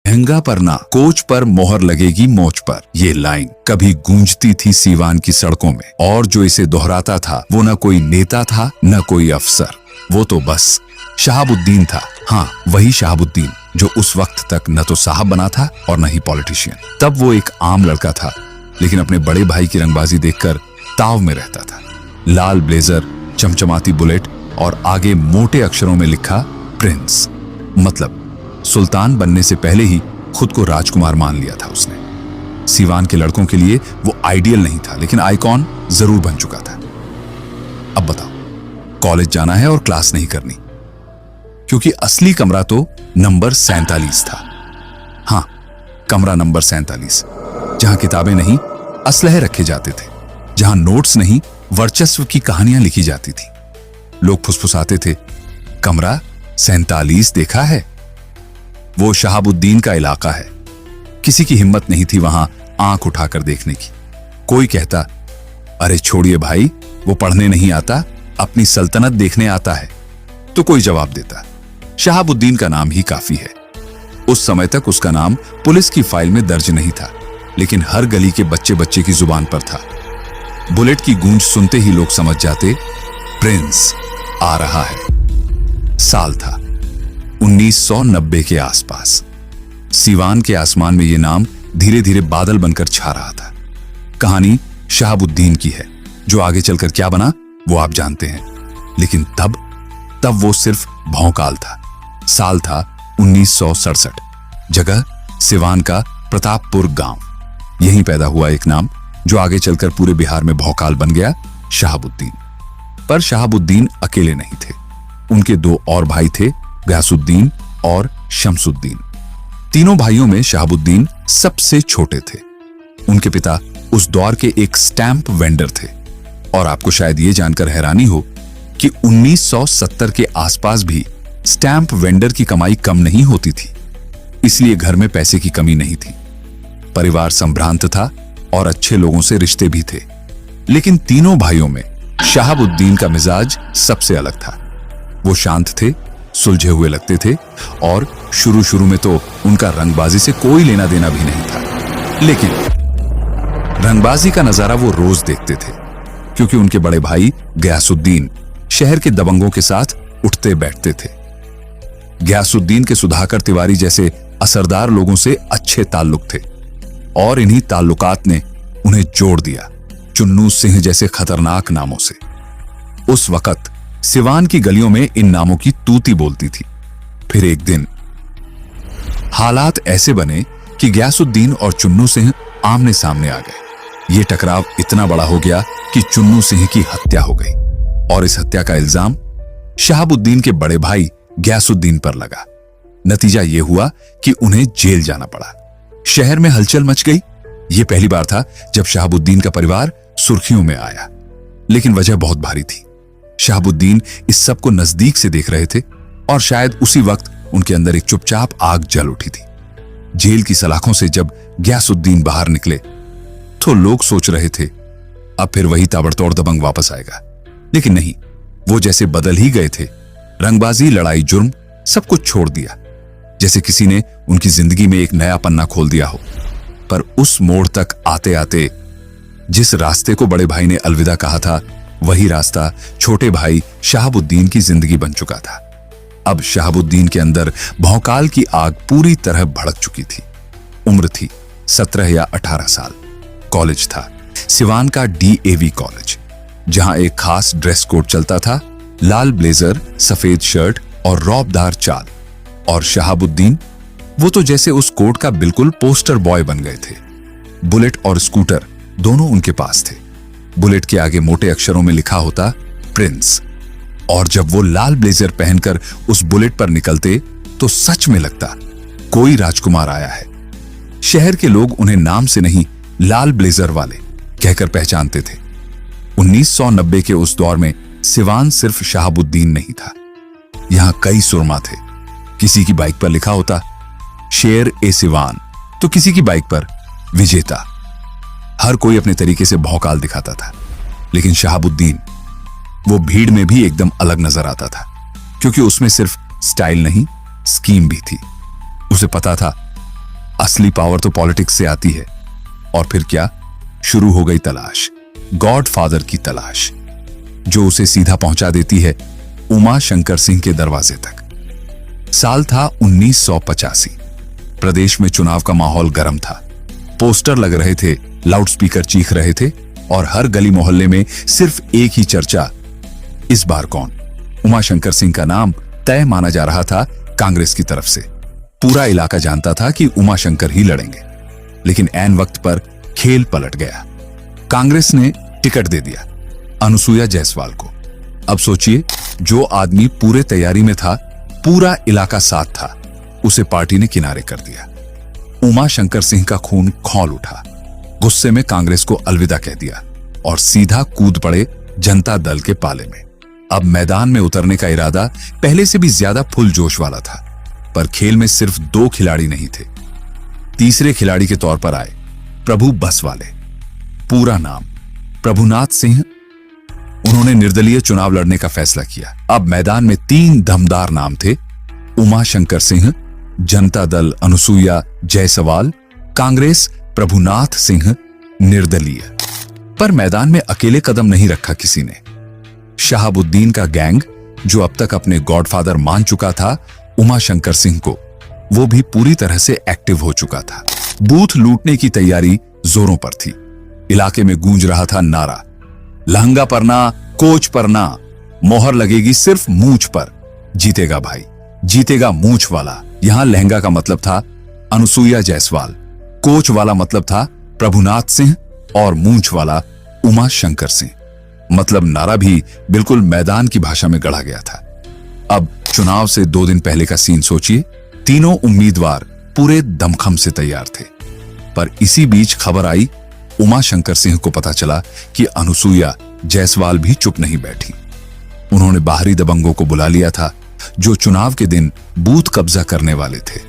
महंगा पर ना, कोच पर मोहर लगेगी मोच पर। ये लाइन कभी गूंजती थी सीवान की सड़कों में, और जो इसे दोहराता था वो न कोई नेता था न कोई अफसर, वो तो बस शहाबुद्दीन था। हाँ, वही शहाबुद्दीन जो उस वक्त तक न तो साहब बना था और न ही पॉलिटिशियन। तब वो एक आम लड़का था, लेकिन अपने बड़े भाई की रंगबाजी देखकर ताव में रहता था। लाल ब्लेजर, चमचमाती बुलेट और आगे मोटे अक्षरों में लिखा प्रिंस, मतलब सुल्तान बनने से पहले ही खुद को राजकुमार मान लिया था उसने। सीवान के लड़कों के लिए वो आइडियल नहीं था, लेकिन आइकॉन जरूर बन चुका था। अब बताओ, कॉलेज जाना है और क्लास नहीं करनी, क्योंकि असली कमरा तो नंबर 47 था। हाँ, कमरा नंबर 47, जहां किताबें नहीं असलहे रखे जाते थे, जहां नोट्स नहीं वर्चस्व की कहानियां लिखी जाती थी। लोग फुसफुसाते थे, कमरा 47 देखा है? वो शहाबुद्दीन का इलाका है। किसी की हिम्मत नहीं थी वहां आंख उठाकर देखने की। कोई कहता, अरे छोड़िए भाई, वो पढ़ने नहीं आता, अपनी सल्तनत देखने आता है। तो कोई जवाब देता, शहाबुद्दीन का नाम ही काफी है। उस समय तक उसका नाम पुलिस की फाइल में दर्ज नहीं था, लेकिन हर गली के बच्चे बच्चे की जुबान पर था। बुलेट की गूंज सुनते ही लोग समझ जाते, प्रिंस आ रहा है। साल था 1990 के आसपास। सीवान के आसमान में यह नाम धीरे धीरे बादल बनकर छा रहा था। कहानी शहाबुद्दीन की है, जो आगे चलकर क्या बना वो आप जानते हैं, लेकिन तब वो सिर्फ भौकाल था। साल था 1967। जगह सिवान का प्रतापपुर गांव। यहीं पैदा हुआ एक नाम जो आगे चलकर पूरे बिहार में भौकाल बन गया, शहाबुद्दीन। पर शहाबुद्दीन अकेले नहीं थे, उनके दो और भाई थे, गयासुद्दीन और शमसुद्दीन। तीनों भाइयों में शहाबुद्दीन सबसे छोटे थे। उनके पिता उस दौर के एक स्टैंप वेंडर थे, और आपको शायद ये जानकर हैरानी हो कि 1970 के आसपास भी स्टैंप वेंडर की कमाई कम नहीं होती थी। इसलिए घर में पैसे की कमी नहीं थी। परिवार संभ्रांत था और अच्छे लोगों से रिश्ते भी थे। लेकिन तीनों भाइयों में शहाबुद्दीन का मिजाज सबसे अलग था। वो शांत थे, सुलझे हुए लगते थे, और शुरू में तो उनका रंगबाजी से कोई लेना देना भी नहीं था। लेकिन रंगबाजी का नजारा वो रोज देखते थे, क्योंकि उनके बड़े भाई गयासुद्दीन शहर के दबंगों के साथ उठते बैठते थे। गयासुद्दीन के सुधाकर तिवारी जैसे असरदार लोगों से अच्छे ताल्लुक थे, और इन्हीं ताल्लुकात ने उन्हें जोड़ दिया चुन्नू सिंह जैसे खतरनाक नामों से। उस वक्त सिवान की गलियों में इन नामों की तूती बोलती थी। फिर एक दिन हालात ऐसे बने कि गयासुद्दीन और चुन्नू सिंह आमने सामने आ गए। ये टकराव इतना बड़ा हो गया कि चुन्नू सिंह की हत्या हो गई, और इस हत्या का इल्जाम शहाबुद्दीन के बड़े भाई गयासुद्दीन पर लगा। नतीजा यह हुआ कि उन्हें जेल जाना पड़ा। शहर में हलचल मच गई। यह पहली बार था जब शहाबुद्दीन का परिवार सुर्खियों में आया, लेकिन वजह बहुत भारी थी। शहाबुद्दीन इस सब को नजदीक से देख रहे थे, और शायद उसी वक्त उनके अंदर एक चुपचाप आग जल उठी थी। जेल की सलाखों से जब गयासुद्दीन बाहर निकले तो लोग सोच रहे थे अब फिर वही ताबड़तोड़ दबंग वापस आएगा, लेकिन नहीं, वो जैसे बदल ही गए थे। रंगबाजी, लड़ाई, जुर्म सब कुछ छोड़ दिया, जैसे किसी ने उनकी जिंदगी में एक नया पन्ना खोल दिया हो। पर उस मोड़ तक आते आते जिस रास्ते को बड़े भाई ने अलविदा कहा था, वही रास्ता छोटे भाई शहाबुद्दीन की जिंदगी बन चुका था। अब शहाबुद्दीन के अंदर भौकाल की आग पूरी तरह भड़क चुकी थी। उम्र थी 17 या 18 साल। कॉलेज था सिवान का DAV कॉलेज, जहां एक खास ड्रेस कोड चलता था, लाल ब्लेजर, सफेद शर्ट और रौबदार चाल। और शहाबुद्दीन, वो तो जैसे उस कोड का बिल्कुल पोस्टर बॉय बन गए थे। बुलेट और स्कूटर दोनों उनके पास थे। बुलेट के आगे मोटे अक्षरों में लिखा होता प्रिंस, और जब वो लाल ब्लेजर पहनकर उस बुलेट पर निकलते तो सच में लगता कोई राजकुमार आया है। शहर के लोग उन्हें नाम से नहीं, लाल ब्लेजर वाले कहकर पहचानते थे। 1990 के उस दौर में सिवान सिर्फ शहाबुद्दीन नहीं था, यहां कई सुरमा थे। किसी की बाइक पर लिखा होता शेर ए सिवान, तो किसी की बाइक पर विजेता। हर कोई अपने तरीके से भौकाल दिखाता था, लेकिन शहाबुद्दीन, वो भीड़ में भी एकदम अलग नजर आता था, क्योंकि उसमें सिर्फ स्टाइल नहीं, स्कीम भी थी। उसे पता था असली पावर तो पॉलिटिक्स से आती है। और फिर क्या, शुरू हो गई तलाश, गॉडफादर की तलाश, जो उसे सीधा पहुंचा देती है उमा शंकर सिंह के दरवाजे तक। साल था 1985। प्रदेश में चुनाव का माहौल गर्म था। पोस्टर लग रहे थे, लाउडस्पीकर चीख रहे थे और हर गली मोहल्ले में सिर्फ एक ही चर्चा, इस बार कौन? उमा शंकर सिंह का नाम तय माना जा रहा था कांग्रेस की तरफ से। पूरा इलाका जानता था कि उमा शंकर ही लड़ेंगे। लेकिन ऐन वक्त पर खेल पलट गया। कांग्रेस ने टिकट दे दिया अनुसुईया जायसवाल को। अब सोचिए, जो आदमी पूरे तैयारी में था, पूरा इलाका साथ था, उसे पार्टी ने किनारे कर दिया। उमा शंकर सिंह का खून खौल उठा। गुस्से में कांग्रेस को अलविदा कह दिया और सीधा कूद पड़े जनता दल के पाले में। अब मैदान में उतरने का इरादा पहले से भी ज्यादा फुल जोश वाला था। पर खेल में सिर्फ 2 खिलाड़ी नहीं थे। तीसरे खिलाड़ी के तौर पर आए प्रभु बस वाले। पूरा नाम प्रभुनाथ सिंह। उन्होंने निर्दलीय चुनाव लड़ने का फैसला किया। अब मैदान में 3 दमदार नाम थे, उमा शंकर सिंह, जनता दल अनुसुईया जायसवाल, कांग्रेस प्रभुनाथ सिंह, निर्दलीय। पर मैदान में अकेले कदम नहीं रखा किसी ने। शहाबुद्दीन का गैंग, जो अब तक अपने गॉडफादर मान चुका था उमा शंकर सिंह को, वो भी पूरी तरह से एक्टिव हो चुका था। बूथ लूटने की तैयारी जोरों पर थी। इलाके में गूंज रहा था नारा, लहंगा पर ना, कोच पर ना, मोहर लगेगी सिर्फ मूंछ पर, जीतेगा भाई, जीतेगा मूंछ वाला। यहां लहंगा का मतलब था अनुसुईया जायसवाल, कोच वाला मतलब था प्रभुनाथ सिंह और मूंछ वाला उमा शंकर सिंह। मतलब नारा भी बिल्कुल मैदान की भाषा में गढ़ा गया था। अब चुनाव से 2 दिन पहले का सीन सोचिए। तीनों उम्मीदवार पूरे दमखम से तैयार थे। पर इसी बीच खबर आई, उमा शंकर सिंह को पता चला कि अनुसुईया जायसवाल भी चुप नहीं बैठी। उन्होंने बाहरी दबंगों को बुला लिया था, जो चुनाव के दिन बूथ कब्जा करने वाले थे।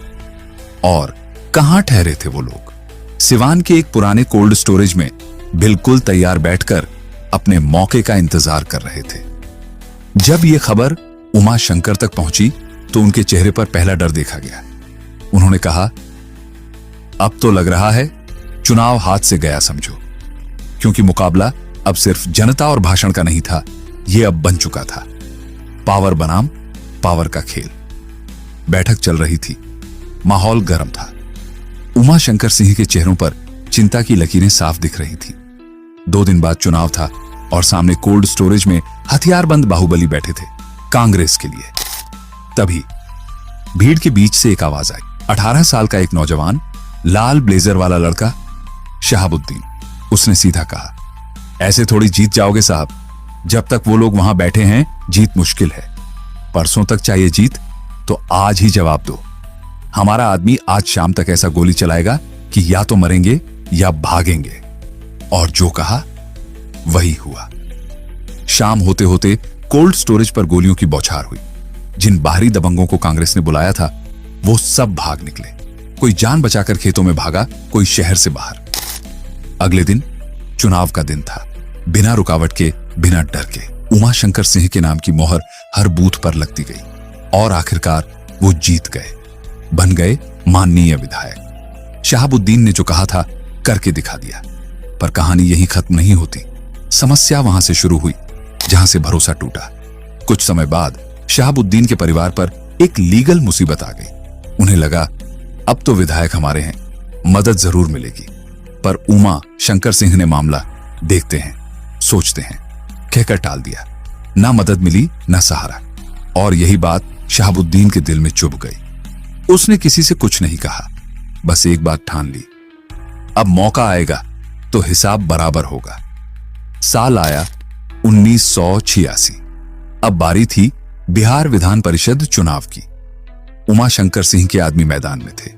और कहां ठहरे थे वो लोग? सिवान के एक पुराने कोल्ड स्टोरेज में बिल्कुल तैयार बैठकर अपने मौके का इंतजार कर रहे थे। जब यह खबर उमा शंकर तक पहुंची तो उनके चेहरे पर पहला डर देखा गया। उन्होंने कहा, अब तो लग रहा है चुनाव हाथ से गया समझो, क्योंकि मुकाबला अब सिर्फ जनता और भाषण का नहीं था, यह अब बन चुका था पावर बनाम पावर का खेल। बैठक चल रही थी, माहौल गर्म था। उमा शंकर सिंह के चेहरों पर चिंता की लकीरें साफ दिख रही थी। 2 दिन बाद चुनाव था और सामने कोल्ड स्टोरेज में हथियारबंद बाहुबली बैठे थे कांग्रेस के लिए। तभी भीड़ के बीच से एक आवाज आई। 18 साल का एक नौजवान, लाल ब्लेजर वाला लड़का, शहाबुद्दीन। उसने सीधा कहा, ऐसे थोड़ी जीत जाओगे साहब, जब तक वो लोग वहां बैठे हैं जीत मुश्किल है। परसों तक चाहिए जीत तो आज ही जवाब दो। हमारा आदमी आज शाम तक ऐसा गोली चलाएगा कि या तो मरेंगे या भागेंगे। और जो कहा वही हुआ। शाम होते होते कोल्ड स्टोरेज पर गोलियों की बौछार हुई। जिन बाहरी दबंगों को कांग्रेस ने बुलाया था वो सब भाग निकले। कोई जान बचाकर खेतों में भागा, कोई शहर से बाहर। अगले दिन चुनाव का दिन था। बिना रुकावट के, बिना डर के उमा शंकर सिंह के नाम की मोहर हर बूथ पर लगती गई और आखिरकार वो जीत गए, बन गए माननीय विधायक। शहाबुद्दीन ने जो कहा था करके दिखा दिया। पर कहानी यहीं खत्म नहीं होती। समस्या वहां से शुरू हुई जहां से भरोसा टूटा। कुछ समय बाद शहाबुद्दीन के परिवार पर एक लीगल मुसीबत आ गई। उन्हें लगा अब तो विधायक हमारे हैं, मदद जरूर मिलेगी। पर उमा शंकर सिंह ने मामला देखते हैं, सोचते हैं कहकर टाल दिया। ना मदद मिली, ना सहारा। और यही बात शहाबुद्दीन के दिल में चुभ गई। उसने किसी से कुछ नहीं कहा, बस एक बात ठान ली, अब मौका आएगा तो हिसाब बराबर होगा। साल आया 1986। अब बारी थी बिहार विधान परिषद चुनाव की। उमा शंकर सिंह के आदमी मैदान में थे,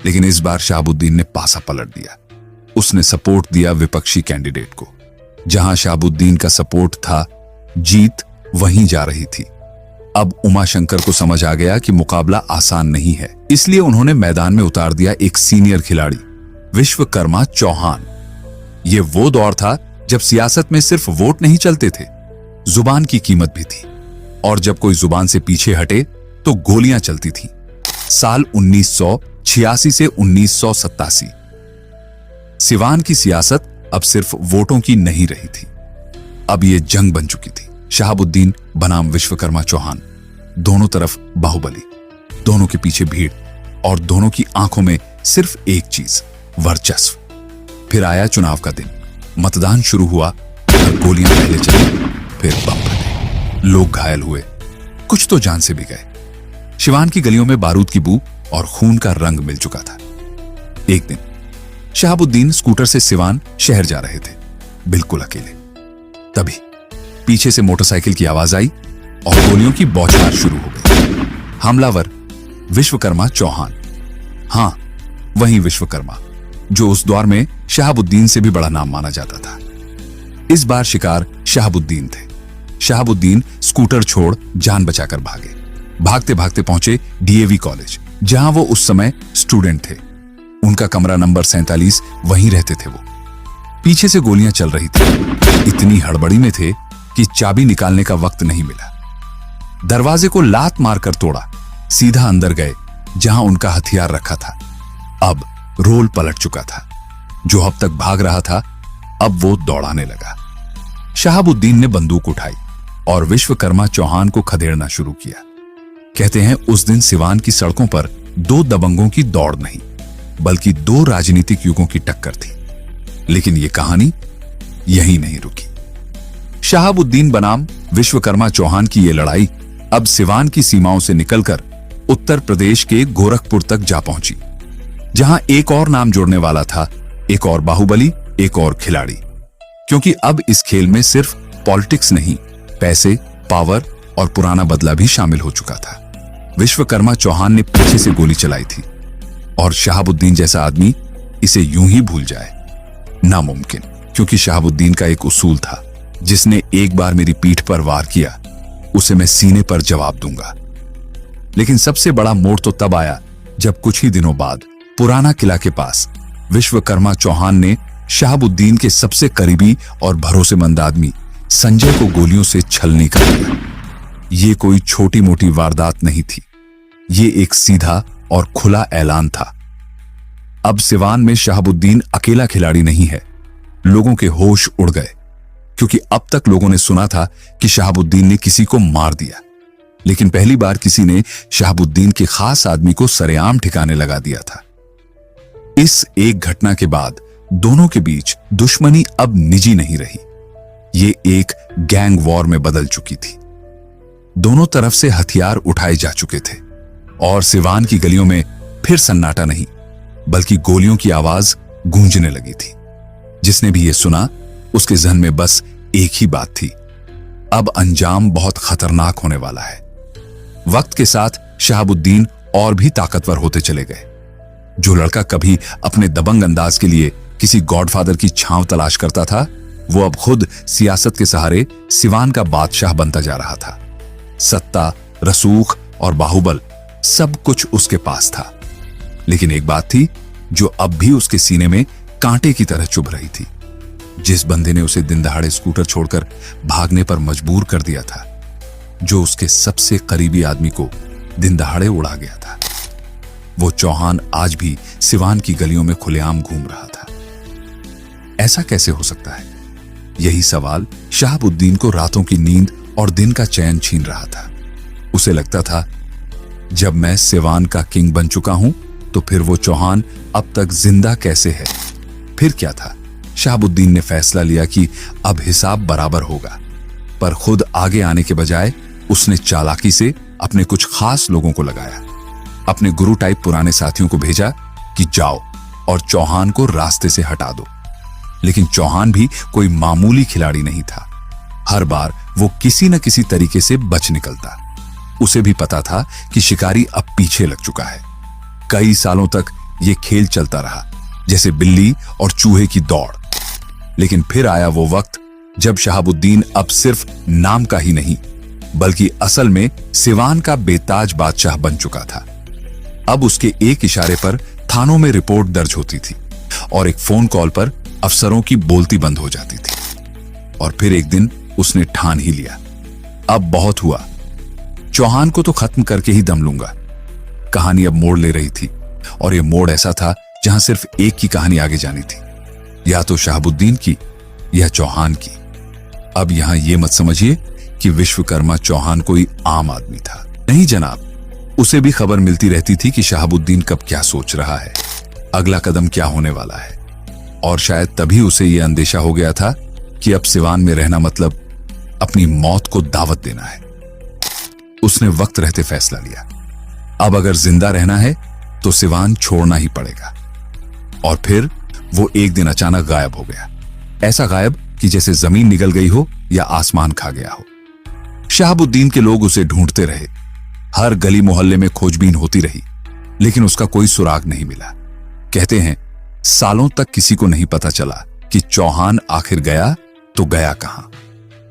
लेकिन इस बार शहाबुद्दीन ने पासा पलट दिया। उसने सपोर्ट दिया विपक्षी कैंडिडेट को। जहां शहाबुद्दीन का सपोर्ट था, जीत वहीं जा रही थी। अब उमा शंकर को समझ आ गया कि मुकाबला आसान नहीं है, इसलिए उन्होंने मैदान में उतार दिया एक सीनियर खिलाड़ी, विश्वकर्मा चौहान। ये वो दौर था जब सियासत में सिर्फ वोट नहीं चलते थे, जुबान की कीमत भी थी। और जब कोई जुबान से पीछे हटे तो गोलियां चलती थीं। साल 1986 86 से 1987। सिवान की सियासत अब सिर्फ वोटों की नहीं रही थी, अब ये जंग बन चुकी थी। शहाबुद्दीन बनाम विश्वकर्मा चौहान, दोनों तरफ बाहुबली, दोनों के पीछे भीड़ और दोनों की आंखों में सिर्फ एक चीज, वर्चस्व। फिर आया चुनाव का दिन, मतदान शुरू हुआ, गोलियां पहले चली, फिर बम फटे, लोग घायल हुए, कुछ तो जान से भी गए। सिवान की गलियों में बारूद की बू और खून का रंग मिल चुका था। एक दिन शहाबुद्दीन स्कूटर से सिवान शहर जा रहे थे, बिल्कुल अकेले। तभी पीछे से मोटरसाइकिल की आवाज आई और गोलियों की बौछार शुरू हो गई। हमलावर विश्वकर्मा चौहान, हां वही विश्वकर्मा जो उस दौर में शहाबुद्दीन से भी बड़ा नाम माना जाता था। इस बार शिकार शहाबुद्दीन थे। शहाबुद्दीन स्कूटर छोड़ जान बचाकर भागे। भागते भागते पहुंचे डीएवी कॉलेज, जहां वो उस समय स्टूडेंट थे। उनका कमरा नंबर 47, वहीं रहते थे वो। पीछे से गोलियां चल रही थी, इतनी हड़बड़ी में थे कि चाबी निकालने का वक्त नहीं मिला। दरवाजे को लात मारकर तोड़ा, सीधा अंदर गए जहां उनका हथियार रखा था। अब रोल पलट चुका था। जो अब तक भाग रहा था, अब वो दौड़ाने लगा। शहाबुद्दीन ने बंदूक उठाई और विश्वकर्मा चौहान को खदेड़ना शुरू किया। कहते हैं उस दिन सिवान की सड़कों पर दो दबंगों की दौड़ नहीं, बल्कि दो राजनीतिक युगों की टक्कर थी। लेकिन यह कहानी यहीं नहीं रुकी। शहाबुद्दीन बनाम विश्वकर्मा चौहान की यह लड़ाई अब सिवान की सीमाओं से निकलकर उत्तर प्रदेश के गोरखपुर तक जा पहुंची, जहां एक और नाम जोड़ने वाला था, एक और बाहुबली, एक और खिलाड़ी। क्योंकि अब इस खेल में सिर्फ पॉलिटिक्स नहीं, पैसे, पावर और पुराना बदला भी शामिल हो चुका था। विश्वकर्मा चौहान ने पीछे से गोली चलाई थी और शहाबुद्दीन जैसा आदमी इसे यूं ही भूल जाए, नामुमकिन। क्योंकि शहाबुद्दीन का एक उसूल था, जिसने एक बार मेरी पीठ पर वार किया, उसे मैं सीने पर जवाब दूंगा। लेकिन सबसे बड़ा मोड़ तो तब आया जब कुछ ही दिनों बाद पुराना किला के पास विश्वकर्मा चौहान ने शहाबुद्दीन के सबसे करीबी और भरोसेमंद आदमी संजय को गोलियों से छलनी कर दिया। ये कोई छोटी मोटी वारदात नहीं थी, ये एक सीधा और खुला ऐलान था। अब सिवान में शहाबुद्दीन अकेला खिलाड़ी नहीं है। लोगों के होश उड़ गए, क्योंकि अब तक लोगों ने सुना था कि शहाबुद्दीन ने किसी को मार दिया, लेकिन पहली बार किसी ने शहाबुद्दीन के खास आदमी को सरेआम ठिकाने लगा दिया था। इस एक घटना के बाद दोनों के बीच दुश्मनी अब निजी नहीं रही, ये एक गैंग वॉर में बदल चुकी थी। दोनों तरफ से हथियार उठाए जा चुके थे और सिवान की गलियों में फिर सन्नाटा नहीं, बल्कि गोलियों की आवाज गूंजने लगी थी। जिसने भी यह सुना, उसके जहन में बस एक ही बात थी, अब अंजाम बहुत खतरनाक होने वाला है। वक्त के साथ शहाबुद्दीन और भी ताकतवर होते चले गए। जो लड़का कभी अपने दबंग अंदाज के लिए किसी गॉडफादर की छांव तलाश करता था, वो अब खुद सियासत के सहारे सिवान का बादशाह बनता जा रहा था। सत्ता, रसूख और बाहुबल सब कुछ उसके पास था। लेकिन एक बात थी जो अब भी उसके सीने में कांटे की तरह चुभ रही थी। जिस बंदे ने उसे दिन दहाड़े स्कूटर छोड़कर भागने पर मजबूर कर दिया था, जो उसके सबसे करीबी आदमी को दिन दहाड़े उड़ा गया था, वो चौहान आज भी सिवान की गलियों में खुलेआम घूम रहा था। ऐसा कैसे हो सकता है? यही सवाल शहाबुद्दीन को रातों की नींद और दिन का चैन छीन रहा था। उसे लगता था, जब मैं सिवान का किंग बन चुका हूं, तो फिर वो चौहान अब तक जिंदा कैसे है? फिर क्या था? शहाबुद्दीन ने फैसला लिया कि अब हिसाब बराबर होगा, पर खुद आगे आने के बजाय उसने चालाकी से अपने कुछ खास लोगों को लगाया। अपने गुरु टाइप पुराने साथियों को भेजा कि जाओ और चौहान को रास्ते से हटा दो। लेकिन चौहान भी कोई मामूली खिलाड़ी नहीं था। हर बार वो किसी न किसी तरीके से बच निकलता। उसे भी पता था कि शिकारी अब पीछे लग चुका है। कई सालों तक ये खेल चलता रहा, जैसे बिल्ली और चूहे की दौड़। लेकिन फिर आया वो वक्त जब शहाबुद्दीन अब सिर्फ नाम का ही नहीं, बल्कि असल में सिवान का बेताज बादशाह बन चुका था। अब उसके एक इशारे पर थानों में रिपोर्ट दर्ज होती थी और एक फोन कॉल पर अफसरों की बोलती बंद हो जाती थी। और फिर एक दिन उसने ठान ही लिया, अब बहुत हुआ, चौहान को तो खत्म करके ही दम लूंगा। कहानी अब मोड़ ले रही थी और यह मोड़ ऐसा था जहां सिर्फ एक की कहानी आगे जानी थी, या तो शहाबुद्दीन की या चौहान की। अब यहां यह मत समझिए कि विश्वकर्मा चौहान कोई आम आदमी था, नहीं जनाब। उसे भी खबर मिलती रहती थी कि शहाबुद्दीन कब क्या सोच रहा है, अगला कदम क्या होने वाला है। और शायद तभी उसे यह अंदेशा हो गया था कि अब सिवान में रहना मतलब अपनी मौत को दावत देना है। उसने वक्त रहते फैसला लिया, अब अगर जिंदा रहना है तो सिवान छोड़ना ही पड़ेगा। और फिर वो एक दिन अचानक गायब हो गया, ऐसा गायब कि जैसे जमीन निगल गई हो या आसमान खा गया हो। शहाबुद्दीन के लोग उसे ढूंढते रहे, हर गली मोहल्ले में खोजबीन होती रही, लेकिन उसका कोई सुराग नहीं मिला। कहते हैं सालों तक किसी को नहीं पता चला कि चौहान आखिर गया तो गया कहां।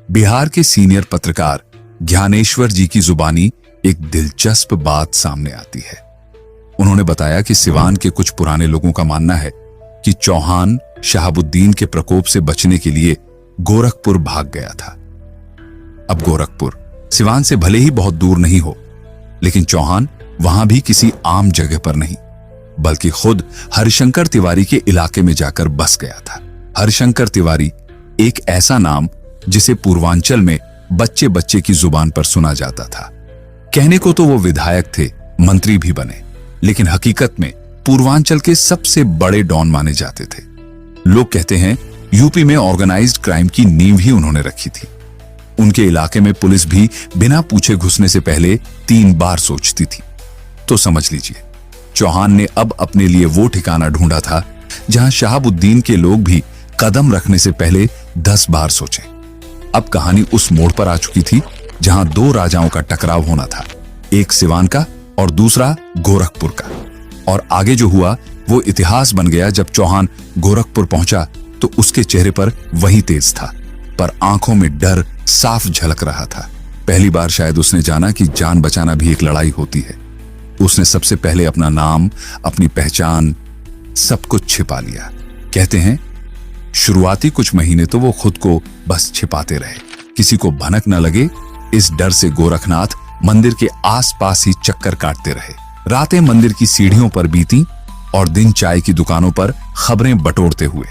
बिहार के सीनियर पत्रकार ज्ञानेश्वर जी की जुबानी एक दिलचस्प बात सामने आती है। उन्होंने बताया कि सिवान के कुछ पुराने लोगों का मानना है कि चौहान शहाबुद्दीन के प्रकोप से बचने के लिए गोरखपुर भाग गया था। अब गोरखपुर सिवान से भले ही बहुत दूर नहीं हो, लेकिन चौहान वहां भी किसी आम जगह पर नहीं, बल्कि खुद हरिशंकर तिवारी के इलाके में जाकर बस गया था। हरिशंकर तिवारी एक ऐसा नाम जिसे पूर्वांचल में बच्चे बच्चे की जुबान पर सुना जाता था। कहने को तो वो विधायक थे, मंत्री भी बने, लेकिन हकीकत में पूर्वांचल के सबसे बड़े डॉन माने जाते थे। लोग कहते हैं यूपी में ऑर्गेनाइज्ड क्राइम की नींव ही उन्होंने रखी थी। उनके इलाके में पुलिस भी बिना पूछे घुसने से पहले 3 बार सोचती थी। तो समझ लीजिए, चौहान ने अब अपने लिए वो ठिकाना ढूंढा था जहां शहाबुद्दीन के लोग भी कदम रखने से पहले 10 बार सोचें। अब कहानी उस मोड़ पर आ चुकी थी जहां 2 राजाओं का टकराव होना था, एक सिवान का और दूसरा गोरखपुर का। और आगे जो हुआ वो इतिहास बन गया। जब चौहान गोरखपुर पहुंचा तो उसके चेहरे पर वही तेज था, पर आंखों में डर साफ झलक रहा था। पहली बार शायद उसने जाना कि जान बचाना भी एक लड़ाई होती है। उसने सबसे पहले अपना नाम, अपनी पहचान, सब कुछ छिपा लिया। कहते हैं शुरुआती कुछ महीने तो वो खुद को बस छिपाते रहे, किसी को भनक न लगे इस डर से गोरखनाथ मंदिर के आसपास ही चक्कर काटते रहे। रातें मंदिर की सीढ़ियों पर बीती और दिन चाय की दुकानों पर खबरें बटोरते हुए।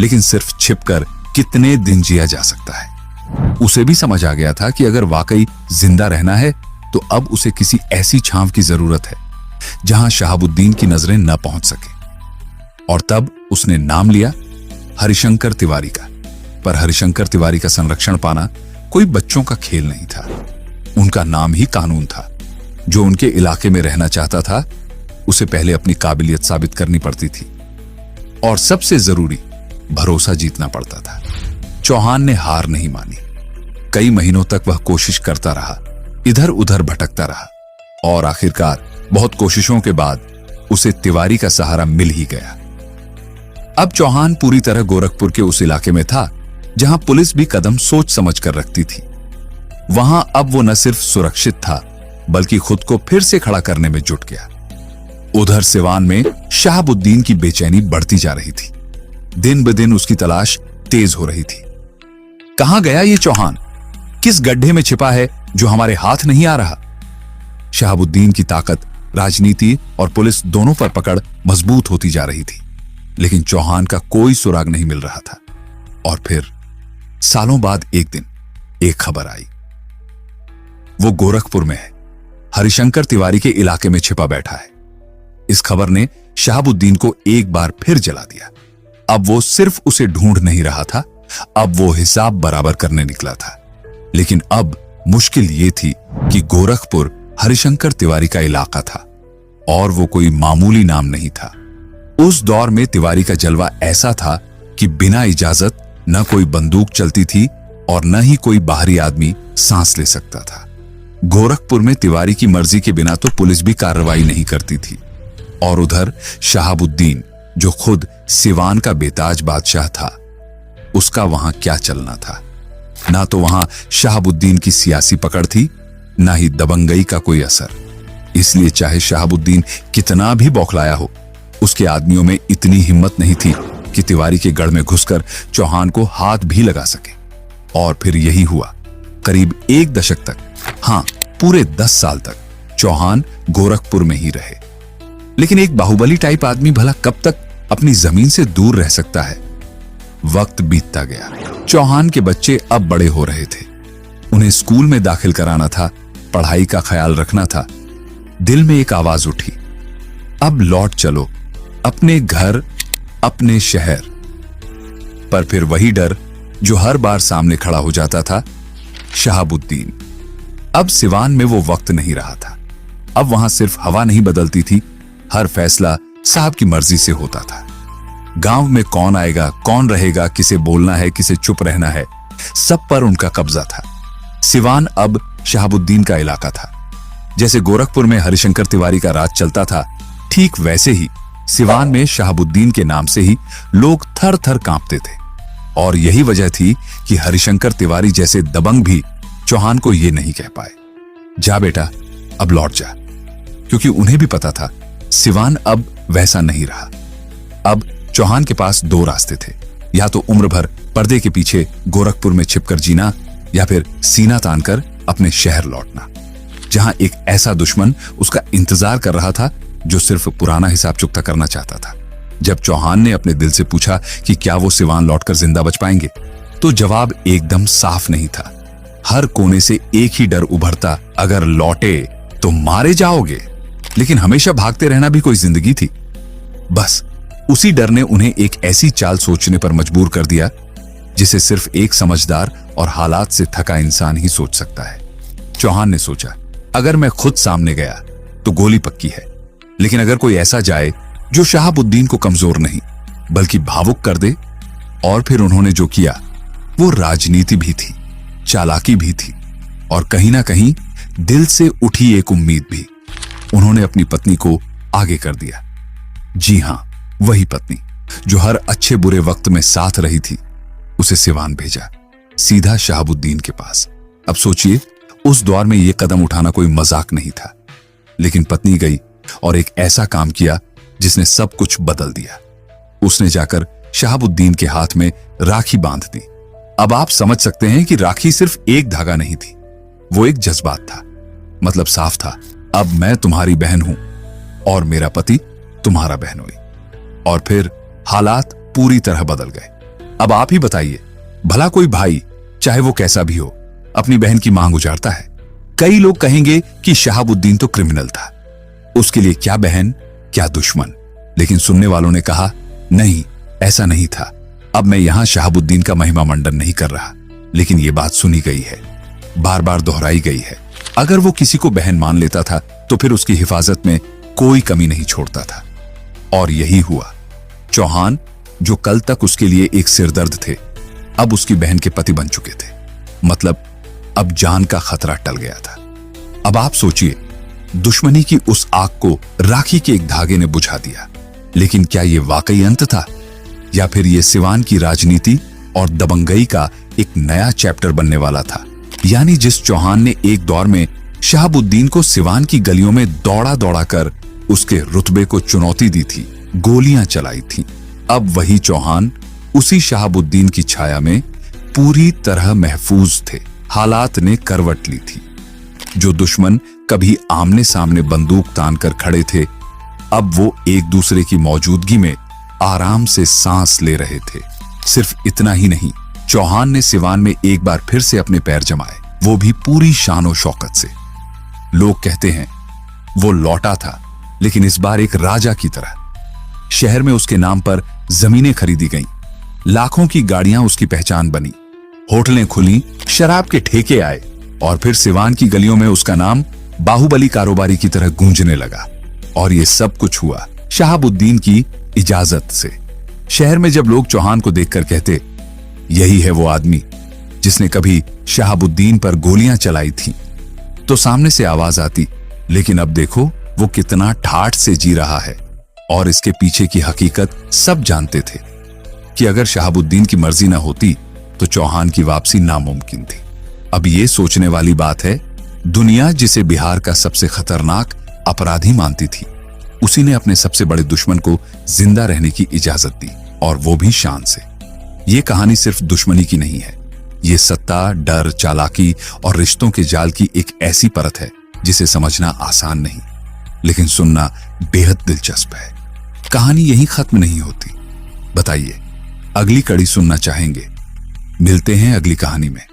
लेकिन सिर्फ छिपकर कितने दिन जिया जा सकता है। उसे भी समझ आ गया था कि अगर वाकई जिंदा रहना है तो अब उसे किसी ऐसी छांव की जरूरत है जहां शहाबुद्दीन की नजरें न पहुंच सके। और तब उसने नाम लिया हरिशंकर तिवारी का। पर हरिशंकर तिवारी का संरक्षण पाना कोई बच्चों का खेल नहीं था। उनका नाम ही कानून था। जो उनके इलाके में रहना चाहता था उसे पहले अपनी काबिलियत साबित करनी पड़ती थी, और सबसे जरूरी भरोसा जीतना पड़ता था। चौहान ने हार नहीं मानी। कई महीनों तक वह कोशिश करता रहा, इधर उधर भटकता रहा, और आखिरकार बहुत कोशिशों के बाद उसे तिवारी का सहारा मिल ही गया। अब चौहान पूरी तरह गोरखपुर के उस इलाके में था जहां पुलिस भी कदम सोच समझ कर रखती थी। वहां अब वो न सिर्फ सुरक्षित था बल्कि खुद को फिर से खड़ा करने में जुट गया। उधर सिवान में शहाबुद्दीन की बेचैनी बढ़ती जा रही थी। दिन ब दिन उसकी तलाश तेज हो रही थी। कहां गया ये चौहान? किस गड्ढे में छिपा है जो हमारे हाथ नहीं आ रहा? शहाबुद्दीन की ताकत, राजनीति और पुलिस दोनों पर पकड़ मजबूत होती जा रही थी, लेकिन चौहान का कोई सुराग नहीं मिल रहा था। और फिर सालों बाद एक दिन एक खबर आई। वो गोरखपुर में है, हरिशंकर तिवारी के इलाके में छिपा बैठा है। इस खबर ने शहाबुद्दीन को एक बार फिर जला दिया। अब वो सिर्फ उसे ढूंढ नहीं रहा था, अब वो हिसाब बराबर करने निकला था। लेकिन अब मुश्किल ये थी कि गोरखपुर हरिशंकर तिवारी का इलाका था, और वो कोई मामूली नाम नहीं था। उस दौर में तिवारी का जलवा ऐसा था कि बिना इजाजत न कोई बंदूक चलती थी और न ही कोई बाहरी आदमी सांस ले सकता था। गोरखपुर में तिवारी की मर्जी के बिना तो पुलिस भी कार्रवाई नहीं करती थी। और उधर शहाबुद्दीन, जो खुद सिवान का बेताज बादशाह था, उसका वहां क्या चलना था? ना तो वहां शहाबुद्दीन की सियासी पकड़ थी, ना ही दबंगई का कोई असर। इसलिए चाहे शहाबुद्दीन कितना भी बौखलाया हो, उसके आदमियों में इतनी हिम्मत नहीं थी कि तिवारी के गढ़ में घुसकर चौहान को हाथ भी लगा सके। और फिर यही हुआ। करीब 1 दशक तक, हाँ पूरे 10 साल तक चौहान गोरखपुर में ही रहे। लेकिन एक बाहुबली टाइप आदमी भला कब तक अपनी जमीन से दूर रह सकता है? वक्त बीतता गया। चौहान के बच्चे अब बड़े हो रहे थे। उन्हें स्कूल में दाखिल कराना था, पढ़ाई का ख्याल रखना था। दिल में एक आवाज उठी, अब लौट चलो अपने घर, अपने शहर। पर फिर वही डर जो हर बार सामने खड़ा हो जाता था, शहाबुद्दीन। अब सिवान में वो वक्त नहीं रहा था। अब वहां सिर्फ हवा नहीं बदलती थी, हर फैसला साहब की मर्जी से होता था। गांव में कौन आएगा, कौन रहेगा, किसे बोलना है, किसे चुप रहना है, सब पर उनका कब्जा था। सिवान अब शहाबुद्दीन का इलाका था। जैसे गोरखपुर में हरिशंकर तिवारी का राज चलता था, ठीक वैसे ही सिवान में शहाबुद्दीन के नाम से ही लोग थर थर कांपते थे। और यही वजह थी कि हरिशंकर तिवारी जैसे दबंग भी चौहान को यह नहीं कह पाए, जा बेटा अब लौट जा, क्योंकि उन्हें भी पता था सिवान अब वैसा नहीं रहा। अब चौहान के पास दो रास्ते थे, या तो उम्र भर पर्दे के पीछे गोरखपुर में छिपकर जीना, या फिर सीना तानकर अपने शहर लौटना, जहां एक ऐसा दुश्मन उसका इंतजार कर रहा था जो सिर्फ पुराना हिसाब चुकता करना चाहता था। जब चौहान ने अपने दिल से पूछा कि क्या वो सिवान लौटकर जिंदा बच पाएंगे, तो जवाब एकदम साफ नहीं था। हर कोने से एक ही डर उभरता, अगर लौटे तो मारे जाओगे। लेकिन हमेशा भागते रहना भी कोई जिंदगी थी? बस उसी डर ने उन्हें एक ऐसी चाल सोचने पर मजबूर कर दिया जिसे सिर्फ एक समझदार और हालात से थका इंसान ही सोच सकता है। चौहान ने सोचा, अगर मैं खुद सामने गया तो गोली पक्की है, लेकिन अगर कोई ऐसा जाए जो शहाबुद्दीन को कमजोर नहीं बल्कि भावुक कर दे। और फिर उन्होंने जो किया वो राजनीति भी थी, चालाकी भी थी, और कहीं ना कहीं दिल से उठी एक उम्मीद भी। उन्होंने अपनी पत्नी को आगे कर दिया। जी हां, वही पत्नी जो हर अच्छे बुरे वक्त में साथ रही थी, उसे सिवान भेजा, सीधा शहाबुद्दीन के पास। अब सोचिए, उस दौर में यह कदम उठाना कोई मजाक नहीं था। लेकिन पत्नी गई और एक ऐसा काम किया जिसने सब कुछ बदल दिया। उसने जाकर शहाबुद्दीन के हाथ में राखी बांध दी। अब आप समझ सकते हैं कि राखी सिर्फ एक धागा नहीं थी, वो एक जज्बात था। मतलब साफ था, अब मैं तुम्हारी बहन हूं और मेरा पति तुम्हारा बहनोई। और फिर हालात पूरी तरह बदल गए। अब आप ही बताइए, भला कोई भाई, चाहे वो कैसा भी हो, अपनी बहन की मांग उजाड़ता है? कई लोग कहेंगे कि शहाबुद्दीन तो क्रिमिनल था, उसके लिए क्या बहन क्या दुश्मन। लेकिन सुनने वालों ने कहा, नहीं, ऐसा नहीं था। अब मैं यहां शहाबुद्दीन का महिमा मंडन नहीं कर रहा, लेकिन यह बात सुनी गई है, बार बार दोहराई गई है। अगर वो किसी को बहन मान लेता था तो फिर उसकी हिफाजत में कोई कमी नहीं छोड़ता था। और यही हुआ। चौहान, जो कल तक उसके लिए एक सिरदर्द थे, अब उसकी बहन के पति बन चुके थे। मतलब अब जान का खतरा टल गया था। अब आप सोचिए, दुश्मनी की उस आग को राखी के एक धागे ने बुझा दिया। लेकिन क्या यह वाकई अंत था, या फिर यह सिवान की राजनीति और दबंगई का एक नया चैप्टर बनने वाला था? यानी जिस चौहान ने एक दौर में शहाबुद्दीन को सिवान की गलियों में दौड़ा दौड़ा कर उसके रुतबे को चुनौती दी थी, गोलियां चलाई थी, अब वही चौहान उसी शहाबुद्दीन की छाया में पूरी तरह महफूज थे। हालात ने करवट ली थी। जो दुश्मन कभी आमने सामने बंदूक तान कर खड़े थे, अब वो एक दूसरे की मौजूदगी में आराम से सांस ले रहे थे। सिर्फ इतना ही नहीं, चौहान ने सिवान में एक बार फिर से अपने पैर जमाए, वो भी पूरी शानो शौकत से। लोग कहते हैं वो लौटा था, लेकिन इस बार एक राजा की तरह। शहर में उसके नाम पर जमीनें खरीदी गईं, लाखों की गाड़ियां उसकी पहचान बनी, होटलें खुली, शराब के ठेके आए, और फिर सिवान की गलियों में उसका नाम बाहुबली कारोबारी की तरह गूंजने लगा। और ये सब कुछ हुआ शहाबुद्दीन की इजाजत से। शहर में जब लोग चौहान को देखकर कहते, यही है वो आदमी जिसने कभी शहाबुद्दीन पर गोलियां चलाई थी, तो सामने से आवाज आती, लेकिन अब देखो वो कितना ठाठ से जी रहा है। और इसके पीछे की हकीकत सब जानते थे कि अगर शहाबुद्दीन की मर्जी ना होती तो चौहान की वापसी नामुमकिन थी। अब ये सोचने वाली बात है, दुनिया जिसे बिहार का सबसे खतरनाक अपराधी मानती थी, उसी ने अपने सबसे बड़े दुश्मन को जिंदा रहने की इजाजत दी, और वो भी शान से। ये कहानी सिर्फ दुश्मनी की नहीं है, ये सत्ता, डर, चालाकी और रिश्तों के जाल की एक ऐसी परत है जिसे समझना आसान नहीं। लेकिन सुनना बेहद दिलचस्प है। कहानी यहीं खत्म नहीं होती। बताइए, अगली कड़ी सुनना चाहेंगे? मिलते हैं अगली कहानी में।